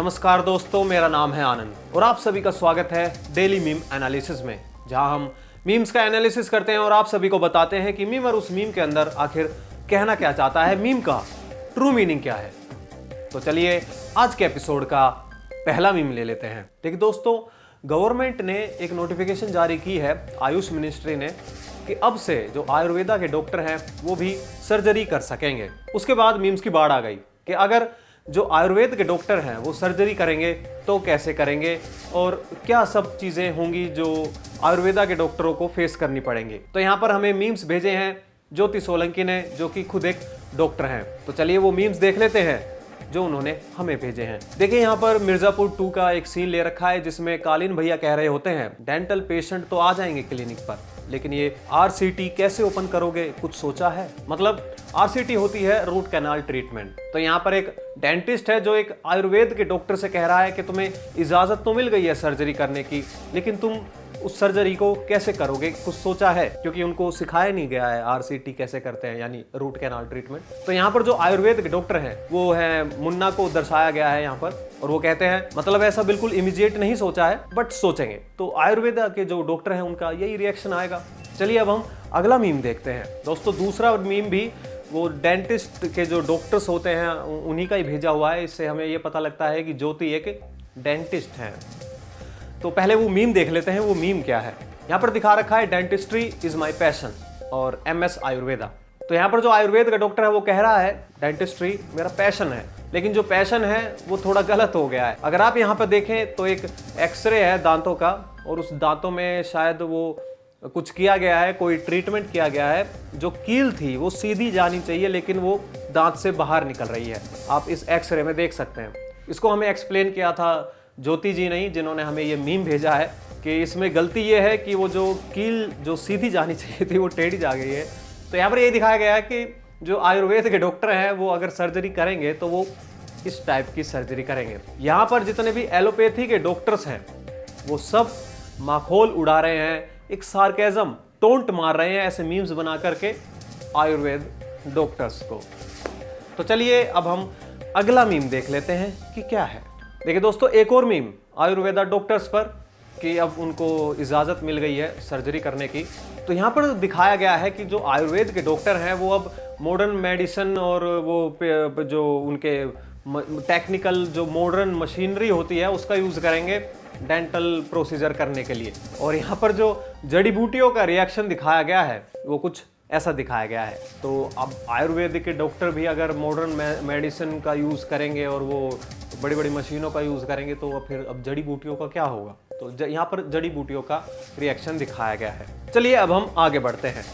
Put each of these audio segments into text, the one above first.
नमस्कार दोस्तों, मेरा नाम है आनंद और आप सभी का स्वागत है डेली मीम एनालिसिस में, जहां हम मीम्स का एनालिसिस करते हैं और आप सभी को बताते हैं कि मीमर उस मीम के अंदर आखिर कहना क्या चाहता है, मीम का ट्रू मीनिंग क्या है। तो चलिए आज के एपिसोड का पहला मीम ले लेते हैं। देखिए दोस्तों, गवर्नमेंट ने एक नोटिफिकेशन जारी की है, आयुष मिनिस्ट्री ने, कि अब से जो आयुर्वेदा के डॉक्टर हैं वो भी सर्जरी कर सकेंगे। उसके बाद मीम्स की बाढ़ आ गई कि अगर जो आयुर्वेद के डॉक्टर हैं वो सर्जरी करेंगे तो कैसे करेंगे और क्या सब चीज़ें होंगी जो आयुर्वेदा के डॉक्टरों को फेस करनी पड़ेंगी। तो यहाँ पर हमें मीम्स भेजे हैं ज्योति सोलंकी ने, जो कि खुद एक डॉक्टर हैं। तो चलिए वो मीम्स देख लेते हैं जो उन्होंने हमें भेजे हैं। देखिए यहाँ पर मिर्जापुर 2 का एक सीन ले रखा है, जिसमें कालीन भैया कह रहे होते हैं, डेंटल पेशेंट तो आ जाएंगे क्लिनिक पर, लेकिन ये आरसीटी कैसे ओपन करोगे, कुछ सोचा है? मतलब आरसीटी होती है रूट कैनाल ट्रीटमेंट। तो यहाँ पर एक डेंटिस्ट है जो एक आयुर्वेद के डॉक्टर से कह रहा है कि तुम्हें इजाजत तो मिल गई है सर्जरी करने की, लेकिन तुम उस सर्जरी को कैसे करोगे, कुछ सोचा है? क्योंकि उनको सिखाया नहीं गया है आरसीटी कैसे करते हैं, यानी रूट कैनाल ट्रीटमेंट। तो यहाँ पर जो आयुर्वेद के डॉक्टर हैं वो है मुन्ना को दर्शाया गया है यहाँ पर, और वो कहते हैं मतलब ऐसा बिल्कुल इमीडिएट नहीं सोचा है, बट सोचेंगे। तो आयुर्वेदा के जो डॉक्टर हैं उनका यही रिएक्शन आएगा। चलिए अब हम अगला मीम देखते हैं। दोस्तों दूसरा मीम भी वो डेंटिस्ट के जो डॉक्टर्स होते हैं उन्हीं का ही भेजा हुआ है। इससे हमें ये पता लगता है कि ज्योति एक डेंटिस्ट हैं। तो पहले वो मीम देख लेते हैं, वो मीम क्या है। यहाँ पर दिखा रखा है, डेंटिस्ट्री इज माई पैशन और MS आयुर्वेदा। तो यहाँ पर जो आयुर्वेद का डॉक्टर है वो कह रहा है डेंटिस्ट्री मेरा पैशन है, लेकिन जो पैशन है वो थोड़ा गलत हो गया है। अगर आप यहाँ पर देखें तो एक एक्सरे है दांतों का, और उस दांतों में शायद वो कुछ किया गया है, कोई ट्रीटमेंट किया गया है। जो कील थी वो सीधी जानी चाहिए, लेकिन वो दांत से बाहर निकल रही है। आप इस एक्सरे में देख सकते हैं। इसको हमें एक्सप्लेन किया था ज्योति जी नहीं, जिन्होंने हमें ये मीम भेजा है कि इसमें गलती ये है कि वो जो कील जो सीधी जानी चाहिए थी वो टेढ़ी जा गई है। तो यहाँ पर ये दिखाया गया है कि जो आयुर्वेद के डॉक्टर हैं वो अगर सर्जरी करेंगे तो वो इस टाइप की सर्जरी करेंगे। यहाँ पर जितने भी एलोपैथी के डॉक्टर्स हैं वो सब माखौल उड़ा रहे हैं, एक सार्केज्म टोंट मार रहे हैं ऐसे मीम्स बना करके आयुर्वेद डॉक्टर्स को। तो चलिए अब हम अगला मीम देख लेते हैं कि क्या है। देखिए दोस्तों, एक और मीम आयुर्वेदा डॉक्टर्स पर कि अब उनको इजाज़त मिल गई है सर्जरी करने की। तो यहाँ पर दिखाया गया है कि जो आयुर्वेद के डॉक्टर हैं वो अब मॉडर्न मेडिसिन और वो जो उनके टेक्निकल जो मॉडर्न मशीनरी होती है उसका यूज़ करेंगे डेंटल प्रोसीजर करने के लिए। और यहाँ पर जो जड़ी बूटियों का रिएक्शन दिखाया गया है वो कुछ ऐसा दिखाया गया है। तो अब आयुर्वेदिक के डॉक्टर भी अगर मॉडर्न मेडिसिन का यूज़ करेंगे और वो बड़ी बड़ी मशीनों का यूज़ करेंगे तो फिर अब जड़ी बूटियों का क्या होगा? तो यहाँ पर जड़ी बूटियों का रिएक्शन दिखाया गया है। चलिए अब हम आगे बढ़ते हैं।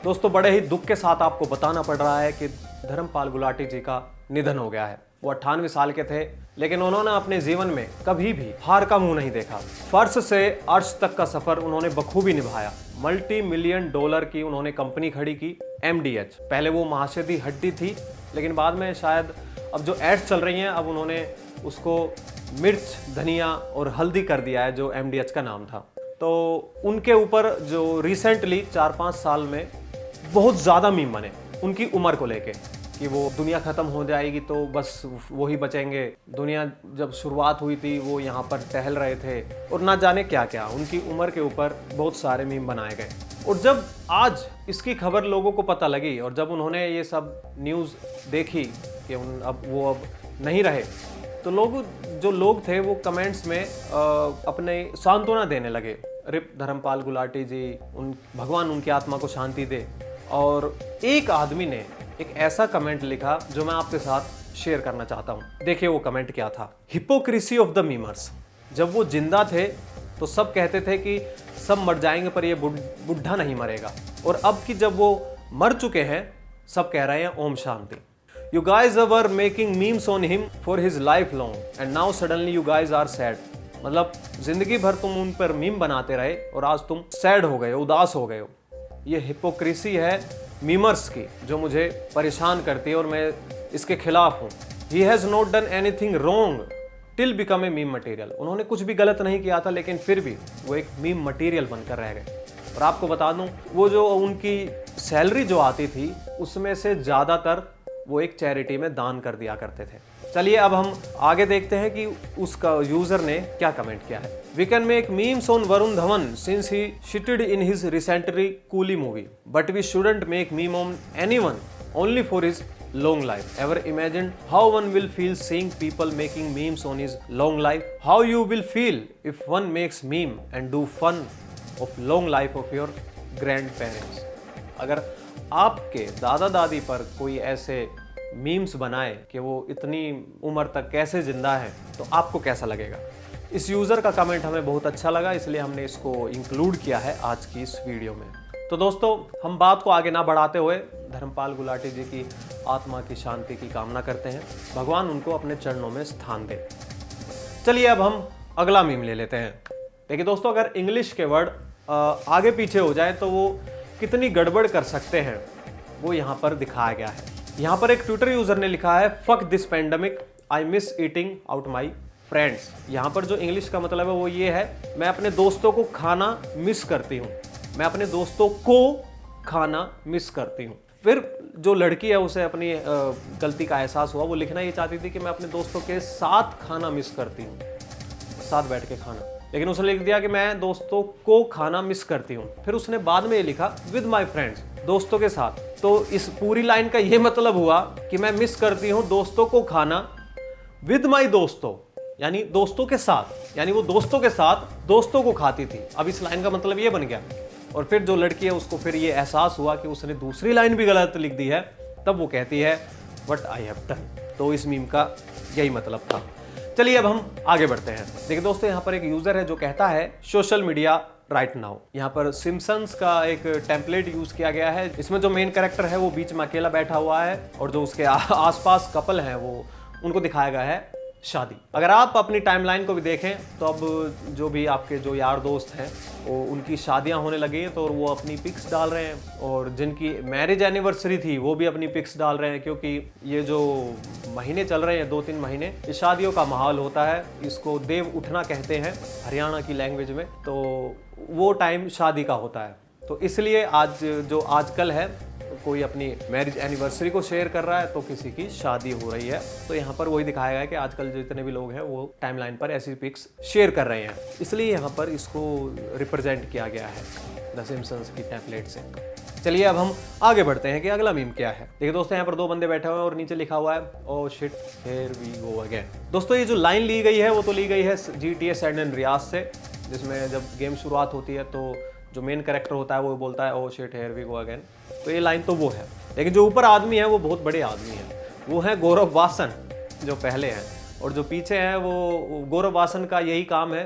दोस्तों बड़े ही दुख के साथ आपको बताना पड़ रहा है कि धर्मपाल गुलाटी जी का निधन हो गया है। वो 98 साल के थे, लेकिन उन्होंने अपने जीवन में कभी भी हार का मुंह नहीं देखा। फर्श से अर्श तक का सफर उन्होंने बखूबी निभाया। $multi-million की उन्होंने कंपनी खड़ी की, MDH। पहले वो महाशयदी हड्डी थी, लेकिन बाद में शायद अब जो एड्स चल रही हैं अब उन्होंने उसको मिर्च, धनिया और हल्दी कर दिया है, जो MDH का नाम था। तो उनके ऊपर जो रिसेंटली 4-5 साल में बहुत ज़्यादा मीम बने उनकी उम्र को लेके कि वो दुनिया ख़त्म हो जाएगी तो बस वही बचेंगे। दुनिया जब शुरुआत हुई थी वो यहाँ पर टहल रहे थे और ना जाने क्या क्या, उनकी उम्र के ऊपर बहुत सारे मीम बनाए गए। और जब आज इसकी खबर लोगों को पता लगी और जब उन्होंने ये सब न्यूज़ देखी कि अब नहीं रहे, तो जो लोग थे वो कमेंट्स में अपने सांत्वना देने लगे। रिप धर्मपाल गुलाटी जी, भगवान उनकी आत्मा को शांति दे। और एक आदमी ने एक ऐसा कमेंट लिखा जो मैं आपके साथ शेयर करना चाहता हूँ। देखिए वो कमेंट क्या था। Hypocrisy of the memers. जब वो जिंदा थे तो सब कहते थे कि सब मर जाएंगे पर ये बुढ़ा नहीं मरेगा, और अब कि जब वो मर चुके हैं सब कह रहे हैं ओम शांति। You guys were making memes on him for his life long and now suddenly you guys are sad. मतलब जिंदगी भर तुम उन पर मीम बनाते रहे और आज तुम सैड हो गए हो, उदास हो गए हो। ये हिपोक्रेसी है मीमर्स की जो मुझे परेशान करती है और मैं इसके खिलाफ हूँ। He has not done anything wrong till become a meme material. उन्होंने कुछ भी गलत नहीं किया था, लेकिन फिर भी वो एक मीम मटेरियल बनकर रह गए। और आपको बता दूं, वो जो उनकी सैलरी जो आती थी उसमें से ज़्यादातर वो एक चैरिटी में दान कर दिया करते थे। चलिए अब हम आगे देखते हैं कि उसका यूजर ने क्या कमेंट किया है। We can make memes on Varun Dhawan since he shitted in his recently Coolie movie, but we shouldn't make meme on anyone only for his long life. Ever imagined how one will feel seeing people making memes on his long life? How you will feel if one makes meme and do fun of long life of your grandparents? अगर आपके दादा दादी पर कोई ऐसे memes बनाए कि वो इतनी उम्र तक कैसे जिंदा है, तो आपको कैसा लगेगा? इस यूज़र का कमेंट हमें बहुत अच्छा लगा, इसलिए हमने इसको इंक्लूड किया है आज की इस वीडियो में। तो दोस्तों, हम बात को आगे ना बढ़ाते हुए धर्मपाल गुलाटी जी की आत्मा की शांति की कामना करते हैं। भगवान उनको अपने चरणों में स्थान दे। चलिए अब हम अगला मीम ले लेते हैं। देखिए दोस्तों, अगर इंग्लिश के वर्ड आगे पीछे हो जाए तो वो कितनी गड़बड़ कर सकते हैं, वो यहाँ पर दिखाया गया है। यहाँ पर एक ट्विटर यूजर ने लिखा है, fuck this pandemic, I miss eating out my friends. यहाँ पर जो इंग्लिश का मतलब है वो ये है, मैं अपने दोस्तों को खाना मिस करती हूँ। मैं अपने दोस्तों को खाना मिस करती हूँ। फिर जो लड़की है उसे अपनी गलती का एहसास हुआ, वो लिखना ये चाहती थी कि मैं अपने दोस्तों के साथ खाना मिस करती हूँ, साथ बैठ के खाना, लेकिन उसने लिख दिया कि मैं दोस्तों को खाना मिस करती हूँ। फिर उसने बाद में ये लिखा विद माई फ्रेंड्स, दोस्तों के साथ। तो इस पूरी लाइन का ये मतलब हुआ कि मैं मिस करती हूँ दोस्तों को खाना विद माई दोस्तों, यानी दोस्तों के साथ, यानी वो दोस्तों के साथ दोस्तों को खाती थी। अब इस लाइन का मतलब ये बन गया। और फिर जो लड़की है उसको फिर ये एहसास हुआ कि उसने दूसरी लाइन भी गलत लिख दी है, तब वो कहती है व्हाट आई हैव डन। तो इस मीम का यही मतलब था। चलिए अब हम आगे बढ़ते हैं। देखिए दोस्तों, यहाँ पर एक यूजर है जो कहता है सोशल मीडिया राइट नाउ। यहाँ पर सिम्पसन्स का एक टेम्पलेट यूज किया गया है। इसमें जो मेन कैरेक्टर है वो बीच में अकेला बैठा हुआ है और जो उसके आसपास कपल हैं वो उनको दिखाया गया है शादी। अगर आप अपनी टाइमलाइन को भी देखें तो अब जो भी आपके जो यार दोस्त हैं वो उनकी शादियां होने लगी हैं, तो वो अपनी पिक्स डाल रहे हैं, और जिनकी मैरिज एनिवर्सरी थी वो भी अपनी पिक्स डाल रहे हैं, क्योंकि ये जो महीने चल रहे हैं 2-3 महीने, ये शादियों का माहौल होता है। इसको देव उठना कहते हैं हरियाणा की लैंग्वेज में। तो वो टाइम शादी का होता है। तो इसलिए आज जो आजकल है, कोई अपनी मैरिज एनिवर्सरी को शेयर कर रहा है तो किसी की शादी हो रही है। तो यहाँ पर वही दिखाया गया है कि आजकल जितने भी लोग हैं वो टाइमलाइन पर ऐसी पिक्स शेयर कर रहे हैं, इसलिए यहाँ पर इसको रिप्रेजेंट किया गया है द सिम्पसन्स की टेम्पलेट से। चलिए अब हम आगे बढ़ते हैं कि अगला मीम क्या है। देखिए दोस्तों, यहाँ पर 2 बंदे बैठे हुए हैं और नीचे लिखा हुआ है oh shit here we go again. दोस्तों, ये जो लाइन ली गई है वो तो ली गई है GTA सैन एंड्रियास से, जिसमें जब गेम शुरुआत होती है तो जो मेन कैरेक्टर होता है वो बोलता है oh shit here we go again. तो ये लाइन तो वो है, लेकिन जो ऊपर आदमी है वो बहुत बड़े आदमी हैं। वो हैं गौरव वासन जो पहले हैं, और जो पीछे हैं वो गौरव वासन का यही काम है,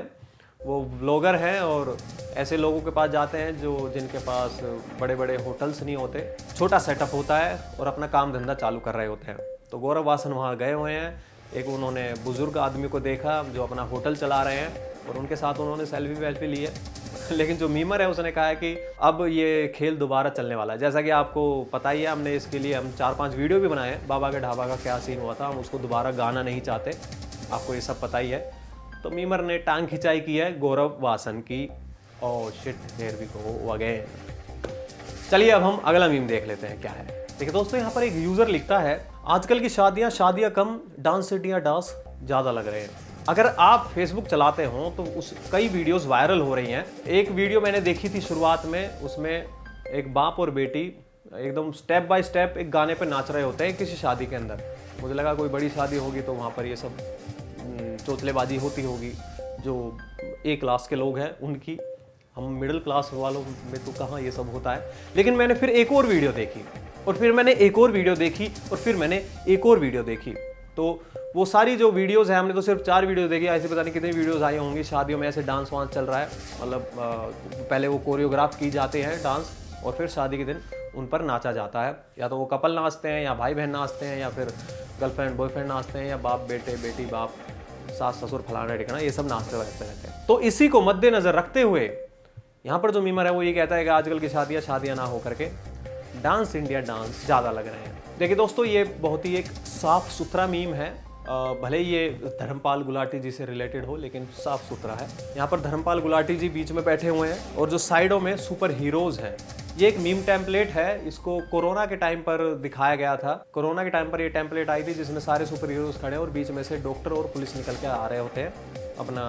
वो व्लॉगर हैं और ऐसे लोगों के पास जाते हैं जिनके पास बड़े बड़े होटल्स नहीं होते, छोटा सेटअप होता है और अपना काम धंधा चालू कर रहे होते हैं। तो गौरव वासन वहाँ गए हुए हैं। एक उन्होंने बुजुर्ग आदमी को देखा जो अपना होटल चला रहे हैं और उनके साथ उन्होंने सेल्फी ली है। लेकिन जो मीमर है उसने कहा है कि अब ये खेल दोबारा चलने वाला है। जैसा कि आपको पता ही है, हमने इसके लिए 4-5 वीडियो भी बनाए हैं। बाबा के ढाबा का क्या सीन हुआ था, हम उसको दोबारा गाना नहीं चाहते, आपको ये सब पता ही है। तो मीमर ने टांग खिंचाई की है गौरव वासन की, oh shit here we go again. चलिए अब हम अगला मीम देख लेते हैं क्या है। देखिए दोस्तों, यहाँ पर एक यूजर लिखता है आजकल की शादियाँ कम, डांस सिटियाँ डांस ज़्यादा लग रहे हैं। अगर आप फेसबुक चलाते हो तो उस कई वीडियोस वायरल हो रही हैं। एक वीडियो मैंने देखी थी शुरुआत में, उसमें एक बाप और बेटी एकदम स्टेप बाय स्टेप एक गाने पे नाच रहे होते हैं किसी शादी के अंदर। मुझे लगा कोई बड़ी शादी होगी तो वहाँ पर ये सब चोचलेबाजी होती होगी। जो A क्लास के लोग हैं उनकी, हम मिडिल क्लास वालों में तो कहाँ ये सब होता है। लेकिन मैंने फिर एक और वीडियो देखी, और फिर मैंने एक और वीडियो देखी, और फिर मैंने एक और वीडियो देखी। तो वो सारी जो वीडियोस हैं, हमने तो सिर्फ 4 वीडियो देखी, ऐसे पता नहीं कितनी वीडियोस आई होंगी। शादियों में ऐसे डांस वांस चल रहा है, मतलब पहले वो कोरियोग्राफ की जाते हैं डांस, और फिर शादी के दिन उन पर नाचा जाता है। या तो वो कपल नाचते हैं, या भाई बहन नाचते हैं, या फिर गर्लफ्रेंड बॉयफ्रेंड नाचते हैं, या बाप बेटे बेटी बाप सास ससुर फलाना ढिकाना, ये सब नाचते रहते हैं। तो इसी को मद्देनजर रखते हुए यहाँ पर जो मीमर है वो ये कहता है कि आजकल की शादियाँ ना हो करके डांस इंडिया डांस ज़्यादा लग रहे हैं। देखिए दोस्तों, ये बहुत ही एक साफ सुथरा मीम है। भले ये धर्मपाल गुलाटी जी से रिलेटेड हो, लेकिन साफ सुथरा है। यहाँ पर धर्मपाल गुलाटी जी बीच में बैठे हुए हैं और जो साइडों में सुपर हीरोज हैं ये एक मीम टेम्पलेट है, इसको कोरोना के टाइम पर दिखाया गया था। कोरोना के टाइम पर ये टेम्पलेट आई थी जिसमें सारे सुपर हीरोज खड़े हैं और बीच में से डॉक्टर और पुलिस निकल के आ रहे होते हैं अपना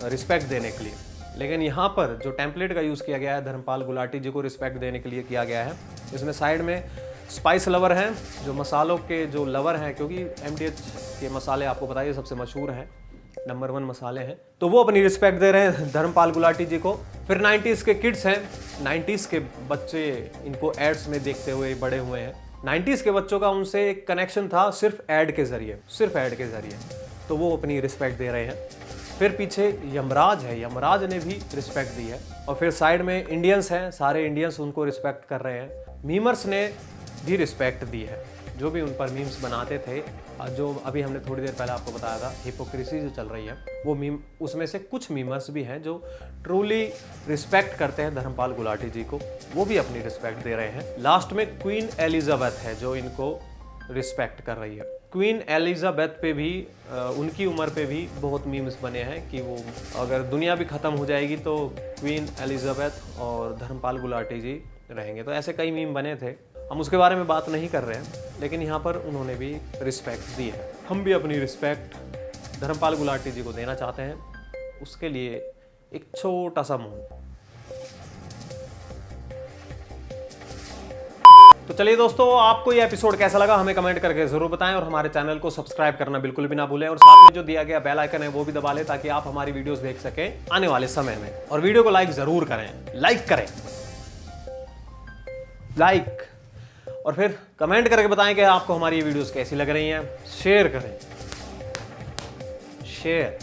रिस्पेक्ट देने के लिए। लेकिन यहाँ पर जो टेम्पलेट का यूज़ किया गया है धर्मपाल गुलाटी जी को रिस्पेक्ट देने के लिए किया गया है। इसमें साइड में स्पाइस लवर हैं, जो मसालों के जो लवर हैं, क्योंकि MDH के मसाले आपको पता है सबसे मशहूर हैं, नंबर 1 मसाले हैं, तो वो अपनी रिस्पेक्ट दे रहे हैं धर्मपाल गुलाटी जी को। फिर 90s के किड्स हैं, 90s के बच्चे इनको एड्स में देखते हुए बड़े हुए हैं। 90s के बच्चों का उनसे एक कनेक्शन था सिर्फ ऐड के जरिए, तो वो अपनी रिस्पेक्ट दे रहे हैं। फिर पीछे यमराज है, यमराज ने भी रिस्पेक्ट दी है। और फिर साइड में इंडियंस हैं, सारे इंडियंस उनको रिस्पेक्ट कर रहे हैं। मीमर्स ने भी रिस्पेक्ट दी है, जो भी उन पर मीम्स बनाते थे, जो अभी हमने थोड़ी देर पहले आपको बताया था हिपोक्रेसी जो चल रही है वो मीम, उसमें से कुछ मीमर्स भी हैं जो ट्रूली रिस्पेक्ट करते हैं धर्मपाल गुलाटी जी को, वो भी अपनी रिस्पेक्ट दे रहे हैं। लास्ट में क्वीन एलिजाबेथ है जो इनको रिस्पेक्ट कर रही है। क्वीन एलिजाबेथ पे भी उनकी उम्र पे भी बहुत मीम्स बने हैं कि वो अगर दुनिया भी ख़त्म हो जाएगी तो क्वीन एलिजाबेथ और धर्मपाल गुलाटी जी रहेंगे। तो ऐसे कई मीम बने थे, हम उसके बारे में बात नहीं कर रहे हैं, लेकिन यहाँ पर उन्होंने भी रिस्पेक्ट दी है। हम भी अपनी रिस्पेक्ट धर्मपाल गुलाटी जी को देना चाहते हैं, उसके लिए एक छोटा सा मूव। तो चलिए दोस्तों, आपको ये एपिसोड कैसा लगा हमें कमेंट करके जरूर बताएं और हमारे चैनल को सब्सक्राइब करना बिल्कुल भी ना भूलें और साथ में जो दिया गया बेल आइकन है वो भी दबा लें ताकि आप हमारी वीडियोस देख सकें आने वाले समय में। और वीडियो को लाइक जरूर करें, लाइक और फिर कमेंट करके बताएं कि आपको हमारी ये वीडियोस कैसी लग रही हैं। शेयर करें,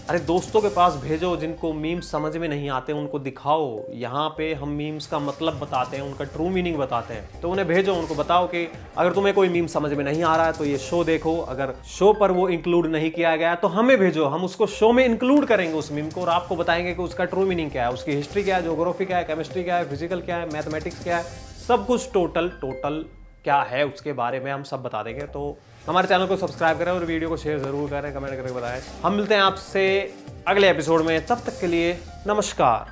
अरे दोस्तों के पास भेजो, जिनको मीम्स समझ में नहीं आते उनको दिखाओ। यहाँ पे हम मीम्स का मतलब बताते हैं, उनका ट्रू मीनिंग बताते हैं, तो उन्हें भेजो, उनको बताओ कि अगर तुम्हें कोई मीम समझ में नहीं आ रहा है तो ये शो देखो, अगर शो पर वो इंक्लूड नहीं किया गया तो हमें भेजो, हम उसको शो में इंक्लूड करेंगे उस मीम को और आपको बताएंगे कि उसका ट्रू मीनिंग क्या है, उसकी हिस्ट्री क्या है, ज्योग्राफी क्या है, केमिस्ट्री क्या है, फिजिकल क्या है, मैथमेटिक्स क्या है, सब कुछ टोटल क्या है उसके बारे में हम सब बता देंगे। तो हमारे चैनल को सब्सक्राइब करें और वीडियो को शेयर जरूर करें, कमेंट करके बताएं। हम मिलते हैं आपसे अगले एपिसोड में, तब तक के लिए नमस्कार।